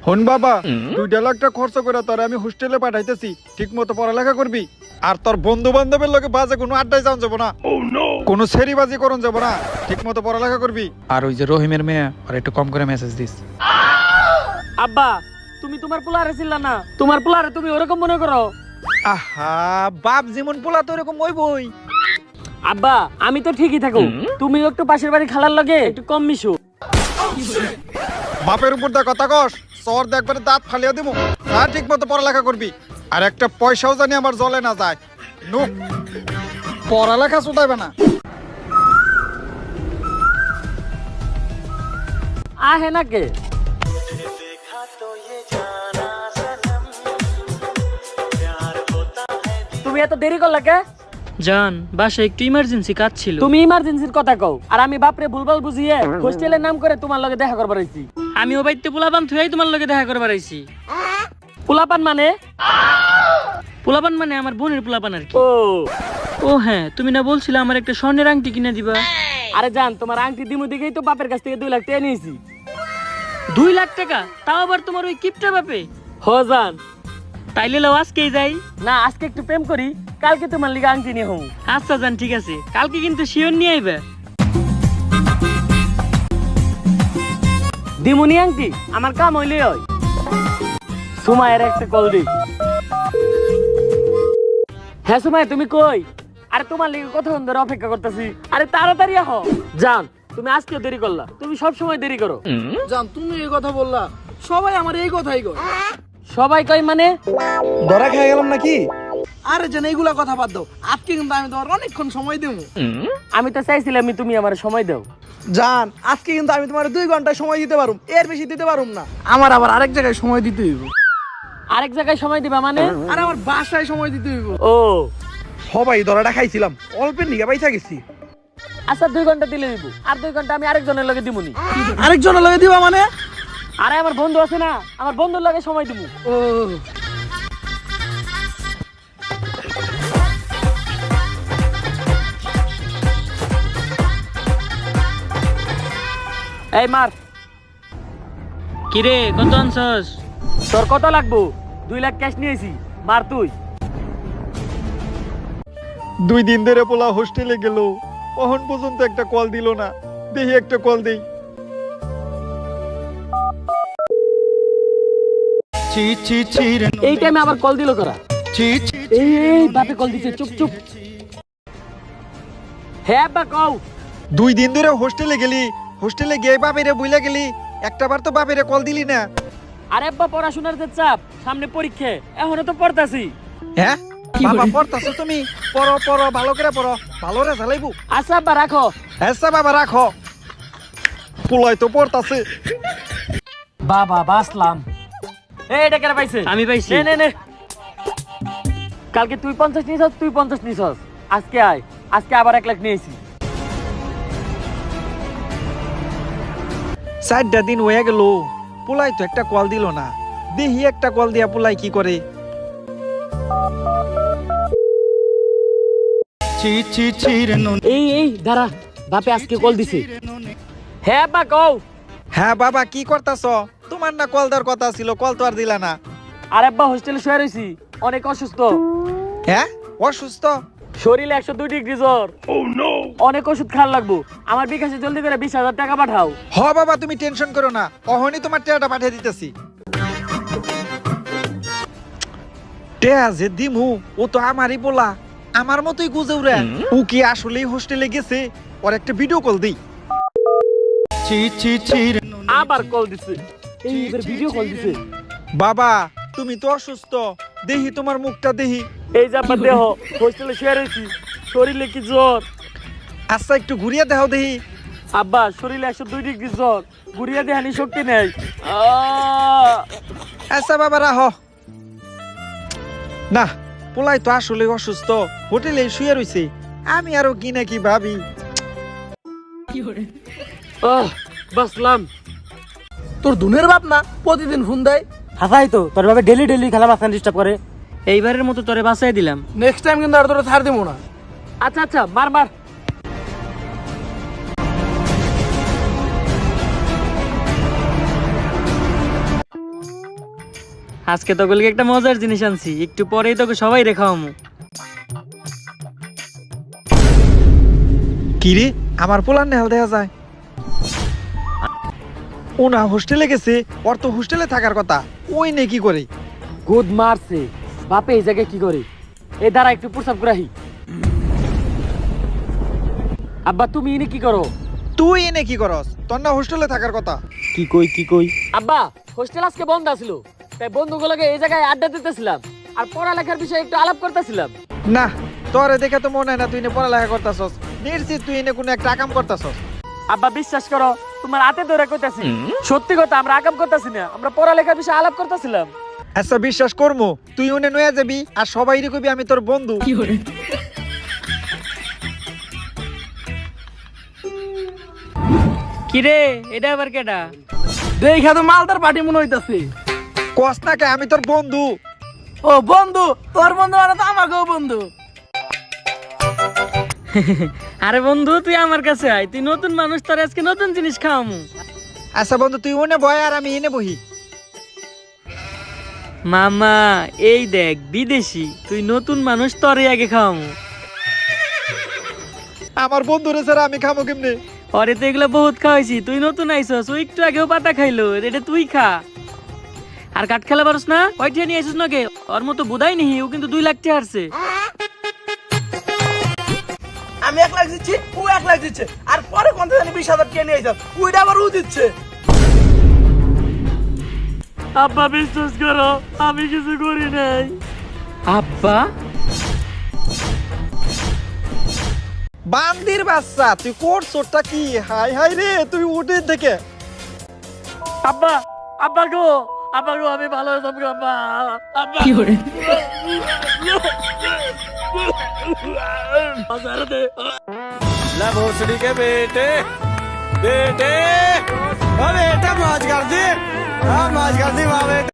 হন বাবা 2 লাখ টাকা খরচ করে তোর আমি হোস্টেলে পাঠাইতেছি, ঠিক মতো পড়ালেখা করবি। আর তোর বন্ধু বান্ধবের লোকে বাজে কোনো আড্ডায় যাওয়া যাবো না, কোনো সেরিবাজি করন যাবো না, ঠিক মতো পড়ালেখা করবি। আর ওই যে রহিমের মেয়ে আর একটু কম করে মেসেজ দিস। আব্বা তুমি তোমার পোলারে ছিল না, তোমার পোলারে তুমি ওরকম মনে করো। আহা বাপ যেমন পোলা তো এরকম ওইবই। আব্বা আমি তো ঠিকই থাকো, তুমি একটু পাশের বাড়ি খালার লগে একটু কম মিশো। বাপের উপর দা কথা কস, সর দেখবারে দাঁত ফালিয়ে দিব। আর ঠিক মতো পড়ালেখা করবি, আর একটা পয়সাও জানি আমার জলে না যায়। নো পড়ালেখা শুধাইবে না। আহে না কে তুমি এত দেরি করলা কে? জান বাসায় একটু ইমার্জেন্সি কাজ ছিল। তুমি ইমার্জেন্সির কথা কও, আর আমি বাপরে ভুলভাল বুঝিয়ে হোস্টেলের নাম করে তোমার লগে দেখা করবার আইছি। আমি ও বাইতে পোলাপান থুয়াই তোমার লগে দেখা করবার আইছি। পোলাপান মানে? পোলাপান মানে আমার বোনের পোলাপান আর কি। ও ও হ্যাঁ, তুমি না বলছিলে আমার একটা স্বর্ণের আংটি কিনে দিবা? আরে জান, তোমার আংটি দিমু দিকেই তো বাপের কাছ থেকে 2 লাখ টাকা নিয়েছি। 2 লাখ টাকা? তাও আবার তোমার ওই কিপটা বাপে? হো জান। তাইলে লাও আজকেই যাই। না আজকে একটু প্রেম করি, কালকে তোমার লিগে আংটি নিয়ে হম। আচ্ছা জান ঠিক আছে, কালকে কিন্তু শিওর নিয়ে আইবা। দিমুনি আংটি আমার কাম হইলে হয়। সুমায়ের একটা কল দি। হ্যাঁ সুমায় তুমি কই? আরে তোমার লিগে কতক্ষণ ধরে অপেক্ষা করতেছি। আরে তাড়াতাড়ি আহ। জান তুমি আজকেও দেরি করলা, তুমি সব সময় দেরি করো। জান তুমি এই কথা বললা, সবাই আমার এই কথাই কয়। সবাই কই মানে? ধরা খেয়ে গেলাম নাকি? আরে জান এইগুলা কথা বাদ দাও, আজকে কিন্তু আমি তোমার অনেকক্ষণ সময় দেবো। আমি তো চাইছিলাম তুমি আমার সময় দাও। জান আজকে কিন্তু আমি তোমার 2 ঘন্টা সময় দিতে পারুম, এর বেশি দিতে পারুম না। আমার আবার আরেক জায়গায় সময় দিতে হইব। আরেক জায়গায় সময় দিবা মানে? আর আমার বাসায় সময় দিতে হইব। ও সবাই ধরাটা খাইছিলাম, অল্পের নিগা পাইছা গেছি। আচ্ছা 2 ঘন্টা দিলে দিব, আর 2 ঘন্টা আমি আরেকজনের লগে দিমুনি। আরেকজনের লগে দিবা মানে? আরে আমার বন্ধু আছে না, আমার বন্ধুর লগে সময় দিমু। ও এই মার। কিরে কত আনছস? তোর কত লাগবো? 2 লাখ ক্যাশ নিয়েছি, মার তুই। 2 দিন ধরে পোলা হোস্টেলে গেল, কখন পর্যন্ত একটা কল দিল না। দেখি একটা কল দেই। এই টাইমে আবার কল দিল করা। এই বাপে কল দিছে, চুপ চুপ। হ্যাঁ বা কও। 2 দিন ধরে হোস্টেলে গেলি, হোস্টেলে গিয়ে বাপেরে বুইলা গেলি, একটাবার তো বাপেরে কল দিলি না। আরে আব্বা পড়াশোনার যে চাপ, সামনে পরীক্ষা, এখনো তো পড়তাছি। হ্যাঁ বাবা পড়তাছো তুমি? পড়ো পড়ো, ভালো করে পড়ো, ভালো রে চালাইবো। আচ্ছা আব্বা রাখো। আচ্ছা বাবা রাখো, পোলাই তো পড়তাছে। বাবা বাসলাম। এটা কেন পাইছে? আমি পাইছি। নে নে নে। কালকে তুই 50 নিছস, তুই 50 নিছস। আজকে আয়, আজকে আবার 1 লাখ নিয়েছি। 4টা দিন হয়ে গেল, পোলাই তো একটা কল দিল না। দেখি একটা কল দিয়া পোলাই কি করে। এই এই দাঁড়া, বাপে আজকে কল দিছে। হ্যাঁ বা কও। হ্যাঁ বাবা কি করতাছ? তোমার না কল দেওয়ার কথা ছিল, কল তো আর দিলা না। আর আব্বা হোস্টেলে শুয়ে রইছি, অনেক অসুস্থ। হ্যাঁ অসুস্থ? শরীরে 102 ডিগ্রি জ্বর। অনেক ওষুধ খাওয়া লাগবো। আমার বিকাশে জলদি করে 20,000 টাকা পাঠাও। হ বাবা তুমি টেনশন করো না, অহনি তোমার টেয়াটা পাঠিয়ে দিতেছি। টেয়া যে দিমু ও তো আমারই বলা, আমার মতোই গুজে উড়ে। ও কি আসলেই হোস্টেলে গেছে? ওর একটা ভিডিও কল দিই। আবার কল দিছে, এইবার ভিডিও কল দিছে। বাবা তুমি তো অসুস্থ, দেখি তোমার মুখটা দেখি। এই যে আব্বা দেহ, হোস্টেলে শুয়ে রইছি, শরীরে কি জ্বর। আচ্ছা একটু ঘুরিয়ে দেখাও দেখি। আব্বা শরীরে 102 ডিগ্রি জ্বর, ঘুরিয়ে দেহানি শক্তি নেই। আচ্ছা বাবা রাহো। না পোলাই তো আসলে অসুস্থ, হোটেলে শুয়ে রইছে। আমি আরো কি না কি ভাবি। বাসলাম। তোর দুনের বাপ না প্রতিদিন ফোন দেয়? হাসাই তো, তোর বাবা ডেলি ডেলি খেলা মাস্তান ডিস্টার্ব করে। এইবারের মতো তোরে বাঁচাই দিলাম। নেক্সট টাইম কিন্তু আর তোরা ছাড় দেবো না। আচ্ছা আচ্ছা মার মার। আজকে তোকে লিগে একটা মজার জিনিস আনছি, একটু পরেই তোকে সবাই রেখামু। কি রে আমার পোলার নেহাল দেখা যায়। ও না হোস্টেলে গেছে, ওর তো হোস্টেলে থাকার কথা, ওই নে কি করে? গুদ মারছে বাপে এই জায়গায় কি করে? এই দাঁড়া একটু প্রসাব করাহি। আব্বা তুমি এনে কি করো? তুই এনে কি করস? তোর না হোস্টেলে থাকার কথা। কি কই আব্বা হোস্টেল আজকে বন্ধ আছিল, তাই বন্ধুগুলোকে এই জায়গায় আড্ডা দিতেছিলাম আর পড়ালেখার বিষয়ে একটু আলাপ করতেছিলাম। না তোরে দেখে তো মনে হয় না তুই এনে পড়ালেখা করতাছস, নিশ্চিত তুই এনে কোনো একটা আকাম করতাছস। আব্বা বিশ্বাস করো তোমার হাতে ধরে কইতাছি, সত্যি কথা আমরা আকাম করতেছি না, আমরা পড়ালেখার বিষয়ে আলাপ করতেছিলাম। আচ্ছা বিশ্বাস করমু, তুই ওনে নয়া যাবি আর সবাই কবি আমি তোর বন্ধু। কিরে এটা আবার কেডা? দেখা তো মালদার পার্টি মনে হইতাছে। কস না কে আমি তোর বন্ধু। ও বন্ধু, তোর বন্ধু মানে তো আমাকেও বন্ধু। আরে বন্ধু তুই আমার কাছে আয়, তুই নতুন মানুষ, তোর আজকে নতুন জিনিস খাওয়ামু। আচ্ছা বন্ধু তুই ওনে বয় আর আমি এনে বহি। মামা এই দেখ বিদেশি, তুই নতুন মানুষ, তোরে আগে খাওয়ামু। আমার বন্ধুরে ছাড়া আমি খামো কেমনে? ওরে তো এগুলো বহুত খাওয়াইছি, তুই নতুন আইসস, ও একটু আগেও পাতা খাইলো, এটা তুই খা। আর কাঠ খেলা পারস না? কয়টা নিয়ে আইসিস নাকি? ওর মতো বুধাই নিহি, ও কিন্তু 2 লাখ টাকা হারছে। আমি 1 লাখ দিচ্ছি, ও 1 লাখ দিচ্ছে, আর পরে কোন জানি 20,000 টাকা নিয়ে আইছাস, ওইটা আবার ও দিচ্ছে। আব্বা বিশ্বাস করো আমি কিছু করি নাই। আব্বা বান্দির বাচ্চা তুই করছোটা কি? হাই হাই রে তুই উঠে থেকে। আব্বা আব্বা গো আমি ভালো হতাম গো আব্বা। আব্বা ला भोसड़ी के बेटे बेटे अरे बेटा मौज कर दी हाँ मौज कर दी वाह बेटा।